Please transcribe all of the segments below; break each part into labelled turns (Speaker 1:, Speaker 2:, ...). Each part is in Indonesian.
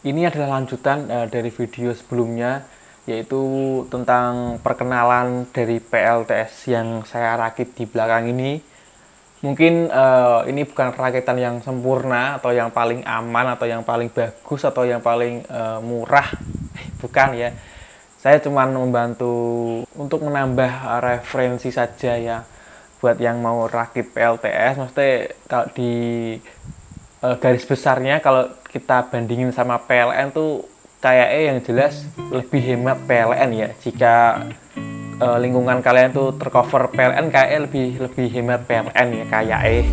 Speaker 1: Ini adalah lanjutan dari video sebelumnya, yaitu tentang perkenalan dari PLTS yang saya rakit di belakang ini. Mungkin ini bukan rakitan yang sempurna atau yang paling aman atau yang paling bagus atau yang paling murah, bukan ya. Saya cuma membantu untuk menambah referensi saja ya, buat yang mau rakit PLTS. Maksudnya kalau di garis besarnya kalau kita bandingin sama PLN tuh kayaknya yang jelas lebih hemat PLN ya. Jika lingkungan kalian tuh tercover PLN, kayaknya lebih hemat PLN ya kayaknya.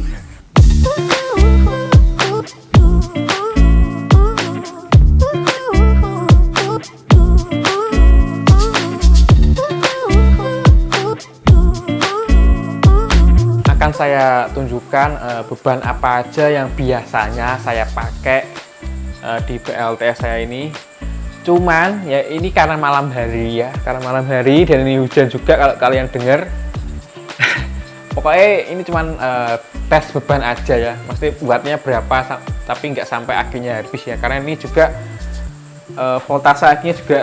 Speaker 1: Akan saya tunjukkan beban apa aja yang biasanya saya pakai di PLTS saya ini. Cuman ya ini karena malam hari ya, karena malam hari dan ini hujan juga kalau kalian dengar. Pokoknya ini cuman tes beban aja ya, maksudnya buatnya berapa tapi nggak sampai akhirnya habis ya, karena ini juga voltase akhirnya juga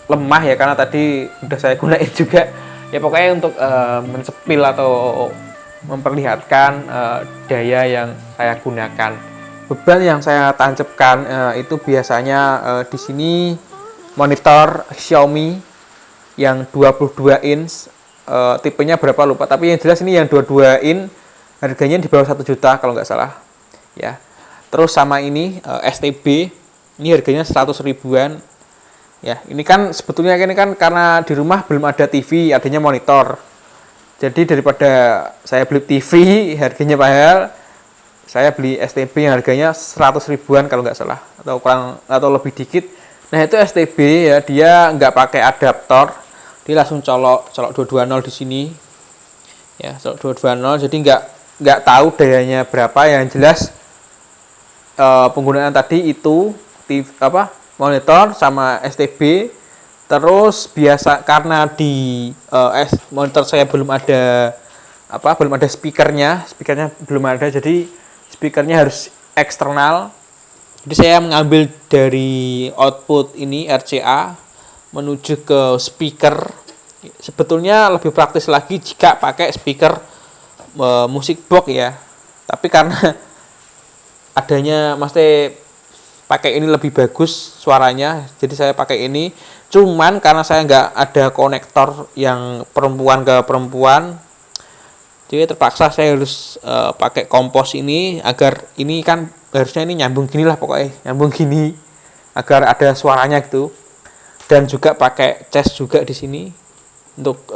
Speaker 1: lemah ya, karena tadi udah saya gunain juga ya. Pokoknya untuk mensepil atau memperlihatkan daya yang saya gunakan. Beban yang saya tancapkan itu biasanya di sini monitor Xiaomi yang 22 inch, tipenya berapa lupa, tapi yang jelas ini yang 22 inch harganya di bawah 1 juta kalau nggak salah ya. Terus sama ini STB, ini harganya 100 ribuan ya. Ini kan sebetulnya ini kan karena di rumah belum ada TV, adanya monitor. Jadi daripada saya beli TV harganya mahal, saya beli STB yang harganya 100 ribuan kalau nggak salah, atau kurang atau lebih dikit. Nah itu STB ya, dia nggak pakai adaptor, dia langsung colok 220 di sini ya, colok 220. Jadi nggak tahu dayanya berapa. Yang jelas penggunaan tadi itu monitor sama STB. Terus biasa karena di monitor saya belum ada speakernya belum ada, jadi speakernya harus eksternal. Jadi saya mengambil dari output ini RCA menuju ke speaker. Sebetulnya lebih praktis lagi jika pakai speaker musik box ya, tapi karena adanya maksudnya pakai ini lebih bagus suaranya, jadi saya pakai ini. Cuman karena saya nggak ada konektor yang perempuan ke perempuan, jadi terpaksa saya harus pakai kompos ini, agar ini kan harusnya ini nyambung gini lah, pokoknya nyambung gini agar ada suaranya gitu. Dan juga pakai cas juga di sini untuk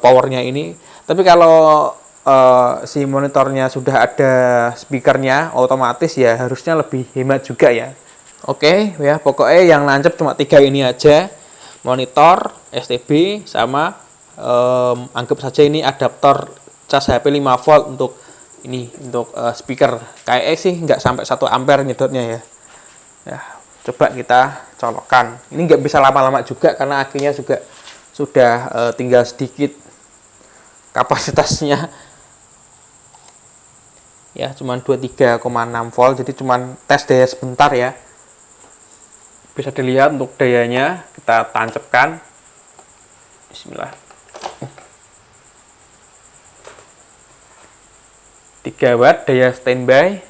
Speaker 1: powernya ini. Tapi kalau si monitornya sudah ada speakernya otomatis ya, harusnya lebih hemat juga ya. Oke ya, pokoknya yang nancep cuma 3 ini aja: monitor, STB, sama anggap saja ini adaptor cas HP 5 volt untuk ini, untuk speaker. Kayaknya sih nggak sampai 1 ampere nyedotnya ya. Ya, coba kita colokkan. Ini nggak bisa lama-lama juga karena akhirnya juga sudah tinggal sedikit kapasitasnya ya, cuman 23,6 volt. Jadi cuman tes daya sebentar ya. Bisa dilihat untuk dayanya, kita tancapkan. Bismillah. 3 watt daya standby.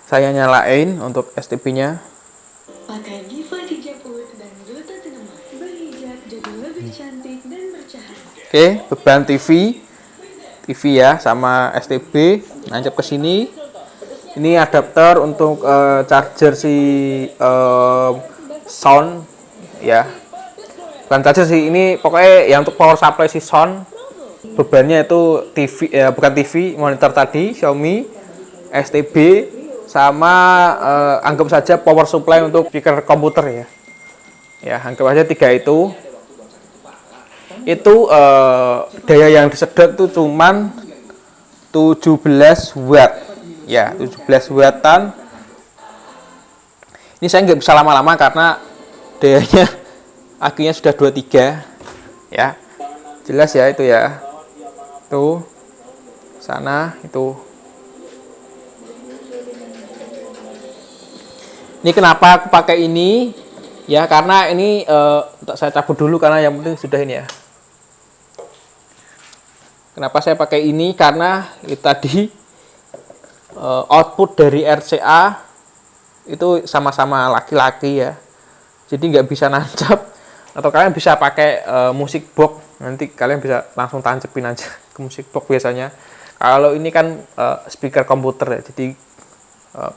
Speaker 1: Saya nyalain untuk STB-nya.
Speaker 2: Pakai Giva dijeput dan Bluetooth Cinema berhijab jadi lebih cantik dan bercahaya.
Speaker 1: Oke, beban TV ya sama STB nancap ke sini. Ini adapter untuk charger si sound ya. Bukan charger sih, ini pokoknya yang untuk power supply si sound. Bebannya itu TV bukan TV, monitor tadi Xiaomi, STB, sama anggap saja power supply untuk speaker komputer ya. Ya, anggap aja 3 itu. Itu daya yang disedot tuh cuman 17 watt ya, 17 wattan. Ini saya nggak bisa lama-lama karena dayanya akhirnya sudah 23 ya. Jelas ya itu ya. Tuh, sana itu. Ini kenapa aku pakai ini? Ya karena ini saya cabut dulu karena yang penting sudah ini ya. Kenapa saya pakai ini? Karena tadi output dari RCA itu sama-sama laki-laki ya. Jadi nggak bisa nancap. Atau kalian bisa pakai musik box. Nanti kalian bisa langsung tancepin aja ke musik box biasanya. Kalau ini kan speaker komputer ya. Jadi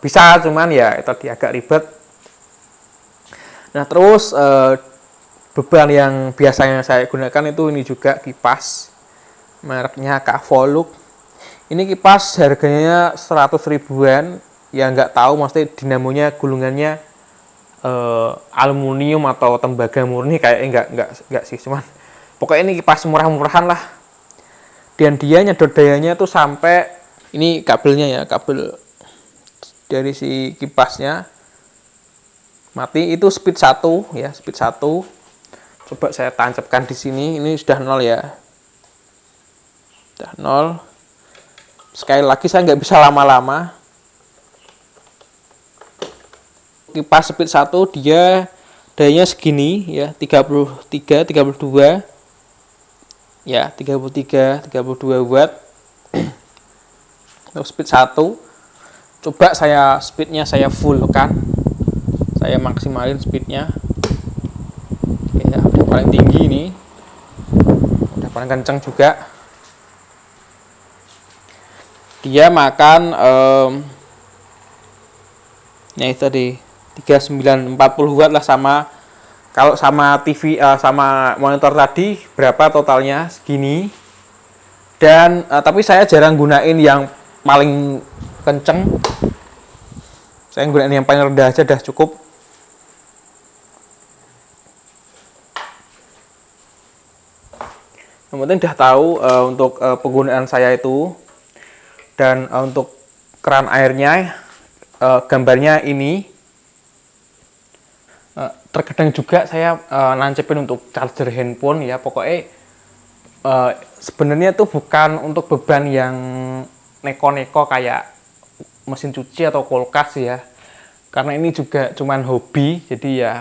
Speaker 1: bisa, cuman ya tadi agak ribet. Nah terus beban yang biasanya saya gunakan itu ini juga kipas mereknya Kavoluk. Ini kipas harganya 100 ribuan. Ya nggak tahu maksudnya dinamonya gulungannya aluminium atau tembaga murni, kayak enggak sih, cuman pokoknya ini kipas murah-murahan lah. Dan dia nyedot dayanya tuh sampai ini kabelnya ya, kabel dari si kipasnya mati itu speed 1 ya, speed 1. Coba saya tancapkan di sini, ini sudah 0 ya. Sudah 0. Sekali lagi saya nggak bisa lama-lama. Kipas speed 1 dia dayanya segini ya, 33, 32. Ya, 33, 32 watt. Untuk speed 1. Coba speednya saya full kan. Saya maksimalin speednya. Ya, udah paling tinggi ini. Udah paling kencang juga. Dia makan ya itu tadi 3940 watt lah, sama kalau sama TV sama monitor tadi berapa totalnya segini. Dan tapi saya jarang gunain yang paling kenceng. Saya gunain yang paling rendah aja udah cukup. Yang penting udah tahu untuk penggunaan saya itu. Dan untuk keran airnya gambarnya ini. Terkadang juga saya nancepin untuk charger handphone ya. Pokoknya sebenarnya itu bukan untuk beban yang neko-neko kayak mesin cuci atau kulkas ya. Karena ini juga cuman hobi, jadi ya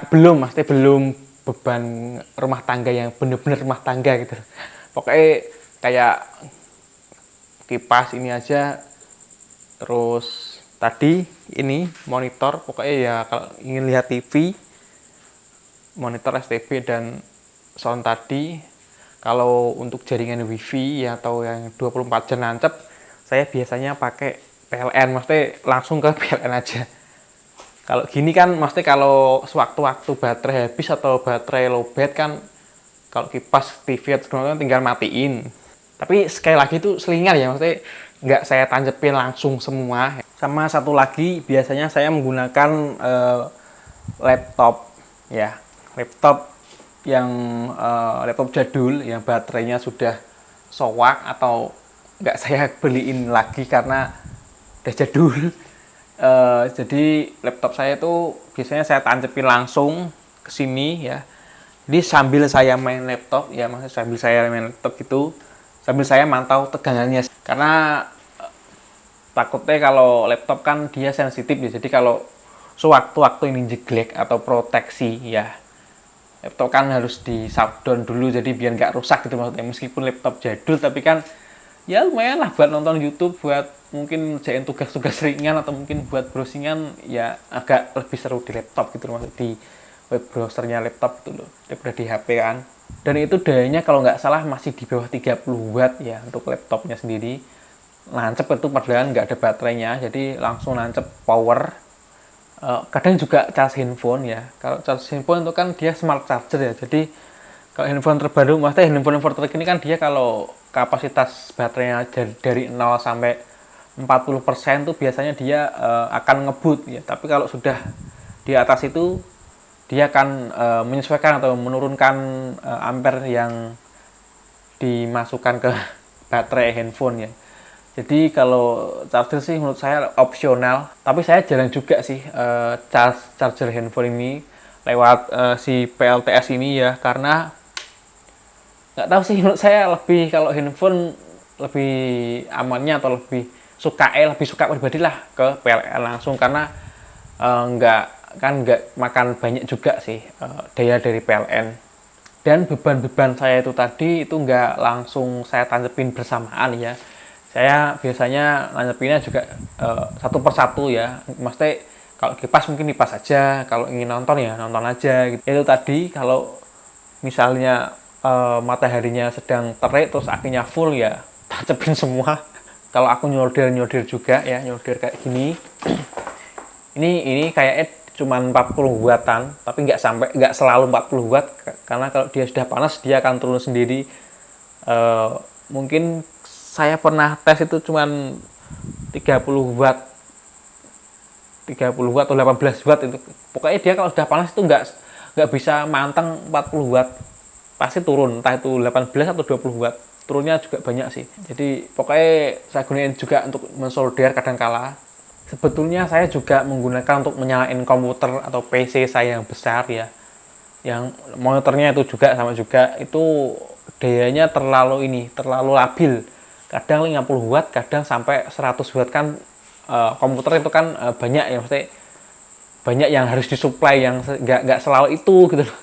Speaker 1: belum beban rumah tangga yang bener-bener rumah tangga gitu. Pokoknya kayak kipas ini aja, terus tadi ini monitor, pokoknya ya kalau ingin lihat TV, monitor STB dan sound tadi. Kalau untuk jaringan wifi ya, atau yang 24 jam nancep, saya biasanya pakai PLN, maksudnya langsung ke PLN aja. Kalau gini kan, maksudnya kalau sewaktu-waktu baterai habis atau baterai lowbat kan, kalau kipas TV atau tinggal matiin. Tapi sekali lagi itu selingan ya, maksudnya nggak saya tancepin langsung semua. Sama satu lagi, biasanya saya menggunakan laptop ya, laptop yang laptop jadul yang baterainya sudah soak atau nggak saya beliin lagi karena udah jadul. Jadi laptop saya itu biasanya saya tancepin langsung ke sini ya. Jadi sambil saya main laptop ya, maksudnya sambil saya main laptop gitu, sambil saya mantau tegangannya. Karena takutnya kalau laptop kan dia sensitif ya. Jadi kalau sewaktu-waktu ini jeglek atau proteksi ya, laptop kan harus di shutdown dulu, jadi biar nggak rusak gitu maksudnya. Meskipun laptop jadul tapi kan ya lumayan lah buat nonton YouTube, buat mungkin ngerjain tugas-tugas ringan atau mungkin buat browsingan ya agak lebih seru di laptop gitu, maksud di web browsernya laptop itu loh daripada di HP kan. Dan itu dayanya kalau nggak salah masih di bawah 30 watt ya untuk laptopnya sendiri. Nancep itu padahal nggak ada baterainya, jadi langsung nancep power. Kadang juga charge handphone ya. Kalau charge handphone itu kan dia smart charger ya, jadi kalau handphone terbaru, maksudnya handphone terkini kan dia kalau kapasitas baterainya dari 0 sampai 40% tuh biasanya dia akan ngebut ya. Tapi kalau sudah di atas itu dia akan menyesuaikan atau menurunkan ampere yang dimasukkan ke baterai handphone ya. Jadi kalau charger sih menurut saya opsional, tapi saya jarang juga sih charger handphone ini lewat si PLTS ini ya, karena nggak tahu sih, menurut saya lebih kalau handphone lebih amannya atau lebih suka pribadi lah ke PLN langsung, karena nggak nggak makan banyak juga sih daya dari PLN. Dan beban-beban saya itu tadi itu nggak langsung saya tancepin bersamaan ya. Saya biasanya nancepinnya juga satu persatu ya. Maksudnya kalau kipas mungkin kipas aja, kalau ingin nonton ya nonton aja gitu. Itu tadi kalau misalnya mataharinya sedang terik terus akinya full ya tancepin semua. Kalau aku nyolder juga ya, nyolder kayak gini. Ini kayaknya cuman 40 wattan, tapi nggak selalu 40 watt, karena kalau dia sudah panas dia akan turun sendiri. Mungkin saya pernah tes itu cuman 30 watt 30 watt atau 18 watt itu. Pokoknya dia kalau sudah panas itu nggak bisa manteng 40 watt, pasti turun, entah itu 18 atau 20 watt, turunnya juga banyak sih. Jadi pokoknya saya gunain juga untuk mensolder kadang kala. Sebetulnya saya juga menggunakan untuk menyalain komputer atau PC saya yang besar ya, yang monitornya itu juga sama juga, itu dayanya terlalu labil, kadang 50 watt kadang sampai 100 watt kan. Komputer itu kan banyak ya, maksudnya banyak yang harus disuplai, yang nggak selalu itu gitu loh,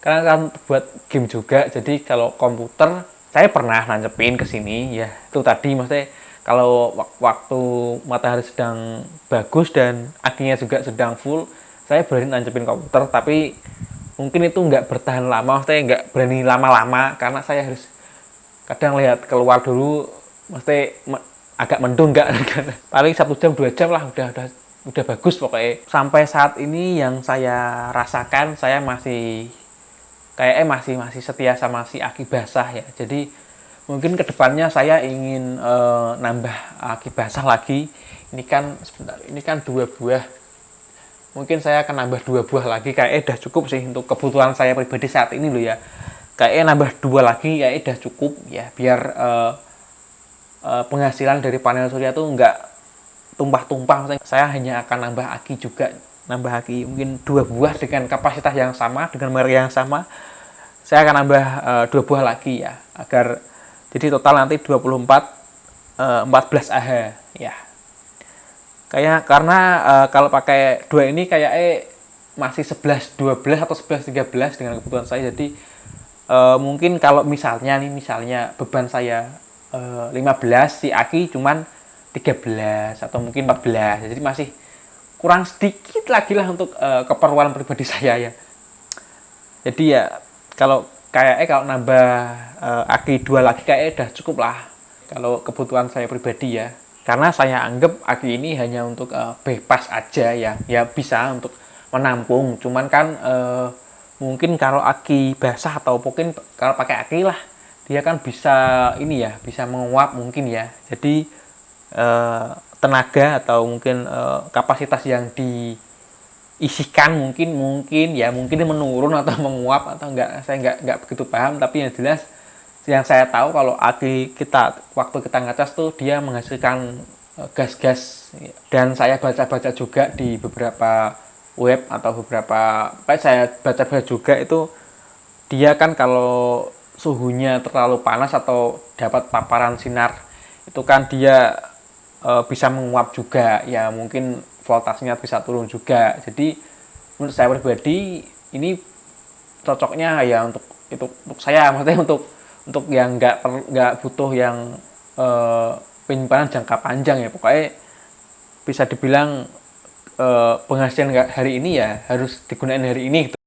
Speaker 1: karena kan buat game juga. Jadi kalau komputer saya pernah nancepin ke sini ya, itu tadi maksudnya kalau waktu matahari sedang bagus dan akinya juga sedang full, saya berani nancepin komputer, tapi mungkin itu nggak bertahan lama, maksudnya nggak berani lama-lama, karena saya harus kadang lihat keluar dulu, maksudnya agak mendung nggak paling 1 jam 2 jam lah udah bagus pokoknya. Sampai saat ini yang saya rasakan, saya masih kayaknya masih setia sama si aki basah ya. Jadi mungkin kedepannya saya ingin nambah aki basah lagi. Ini kan sebentar, ini kan 2 buah, mungkin saya akan nambah 2 buah lagi, kayaknya udah cukup sih untuk kebutuhan saya pribadi saat ini loh ya. Kayaknya nambah 2 lagi kayaknya udah cukup ya, biar penghasilan dari panel surya tuh nggak tumpah-tumpah. Saya hanya akan nambah aki juga, nambah aki mungkin 2 buah dengan kapasitas yang sama, dengan merek yang sama. Saya akan nambah 2 buah lagi ya, agar jadi total nanti 14 Ah ya. Karena kalau pakai 2 ini kayak masih 11 12 atau 11 13 dengan kebutuhan saya. Jadi mungkin kalau misalnya beban saya 15, si aki cuman 13 atau mungkin 14. Jadi masih kurang sedikit lagi lah untuk keperluan pribadi saya ya. Jadi ya kalau nambah aki 2 lagi kayaknya udah cukup lah kalau kebutuhan saya pribadi ya. Karena saya anggap aki ini hanya untuk bebas aja ya. Ya bisa untuk menampung. Cuman kan mungkin kalau aki basah atau mungkin kalau pakai aki lah, dia kan bisa ini ya, bisa menguap mungkin ya. Jadi tenaga atau mungkin kapasitas yang diisikan mungkin menurun atau menguap atau enggak, saya enggak begitu paham. Tapi yang jelas yang saya tahu kalau aki waktu kita ngecas tuh dia menghasilkan gas-gas. Dan saya baca-baca juga di beberapa web atau saya baca-baca juga itu, dia kan kalau suhunya terlalu panas atau dapat paparan sinar itu kan dia bisa menguap juga ya, mungkin voltasenya bisa turun juga. Jadi menurut saya pribadi ini cocoknya ya untuk saya, maksudnya untuk yang nggak butuh yang penyimpanan jangka panjang ya. Pokoknya bisa dibilang penghasilan hari ini ya harus digunakan hari ini gitu.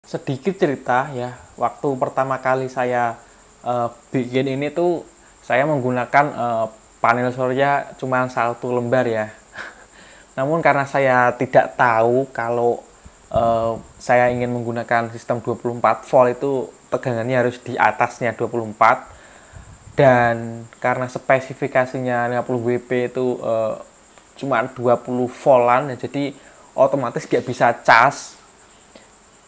Speaker 1: Sedikit cerita ya, waktu pertama kali saya bikin ini tuh saya menggunakan panel surya cuma 1 lembar ya. Namun karena saya tidak tahu kalau saya ingin menggunakan sistem 24 volt itu tegangannya harus di atasnya 24, dan karena spesifikasinya 50 WP itu cuma 20 voltan ya, jadi otomatis nggak bisa cas.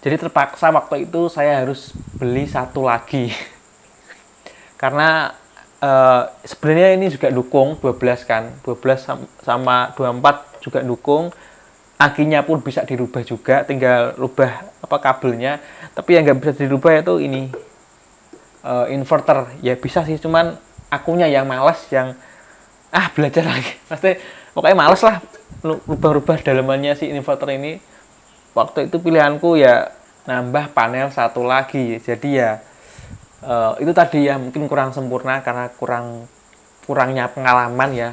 Speaker 1: Jadi terpaksa waktu itu saya harus beli 1 lagi karena sebenarnya ini juga dukung 12 kan, 12 sama 24 juga dukung. Akinya pun bisa dirubah juga, tinggal rubah apa kabelnya. Tapi yang nggak bisa dirubah itu ini inverter. Ya bisa sih, cuman akunya yang malas, yang belajar lagi. Pasti pokoknya males lah rubah-rubah dalamannya si inverter ini. Waktu itu pilihanku ya nambah panel satu lagi. Jadi ya itu tadi ya, mungkin kurang sempurna karena kurangnya pengalaman ya.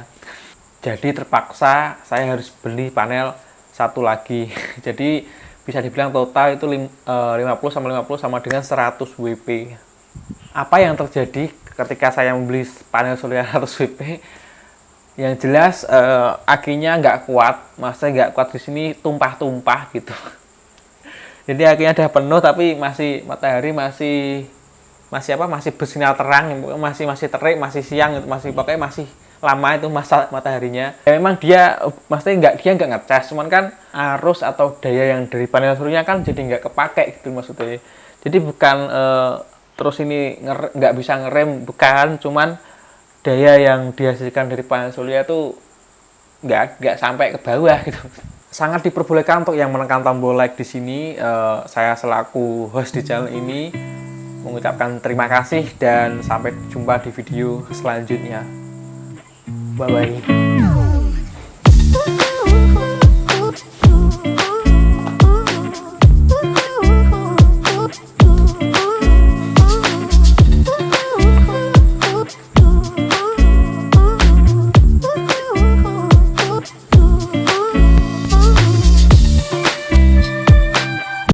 Speaker 1: Jadi terpaksa saya harus beli panel satu lagi. Jadi bisa dibilang total itu 50 sama dengan 100 WP. Apa yang terjadi ketika saya membeli panel surya 100 WP? Yang jelas akinya nggak kuat, maksudnya nggak kuat di sini, tumpah-tumpah gitu. Jadi akinya udah penuh tapi matahari masih bersinar terang, masih terik, masih siang, pokoknya masih lama itu masa mataharinya. Ya, memang dia maksudnya nggak ngecas, cuman kan arus atau daya yang dari panel surya kan jadi nggak kepake gitu maksudnya. Jadi bukan terus ini nggak bisa ngerem, bukan, cuman daya yang dihasilkan dari panel surya itu nggak sampai ke bawah gitu. Sangat diperbolehkan untuk yang menekan tombol like di sini. Saya selaku host di channel ini mengucapkan terima kasih dan sampai jumpa di video selanjutnya. Bye bye.